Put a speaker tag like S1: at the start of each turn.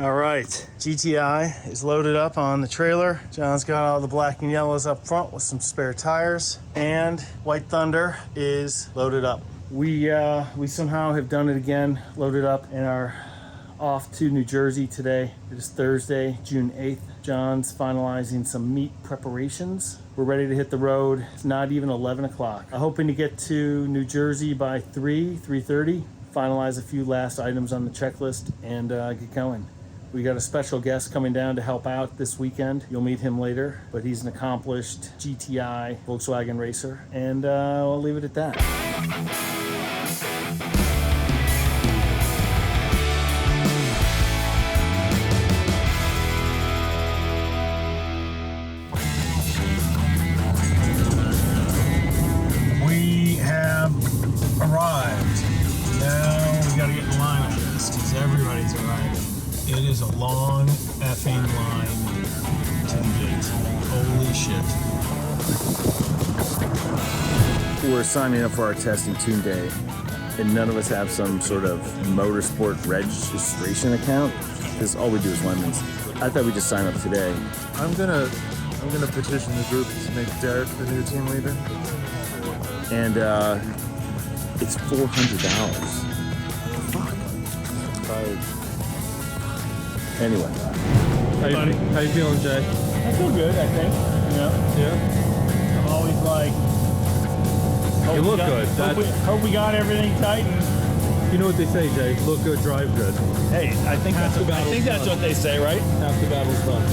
S1: All right, GTI is loaded up on the trailer. John's got all the black and yellows up front with some spare tires, and White Thunder is loaded up. We somehow have done it again, loaded up, and are off to New Jersey today. It is Thursday, June 8th. John's finalizing some meet preparations. We're ready to hit the road. It's not even 11 o'clock. I'm hoping to get to New Jersey by 3:30, finalize a few last items on the checklist, and get going. We got a special guest coming down to help out this weekend. You'll meet him later, but he's an accomplished GTI Volkswagen racer, and I'll leave it at that. We have arrived. Now we gotta get in line, I guess, because everybody's arriving. It is a long effing line to the gate. Holy shit. We're signing up for our testing tune day, and none of us have some sort of motorsport registration account, because all we do is lemons. I thought we'd just sign up today.
S2: I'm gonna petition the group to make Derek the new team leader.
S1: And it's $400. Fuck. Anyway.
S2: How you feeling, Jay?
S1: I feel good, I think. You know?
S2: Yeah.
S1: I'm always like,
S2: You look good.
S1: hope we got everything tightened.
S2: You know what they say, Jay? Look good, drive good.
S1: Hey, I think that's what they say, right?
S2: Half the battle's done.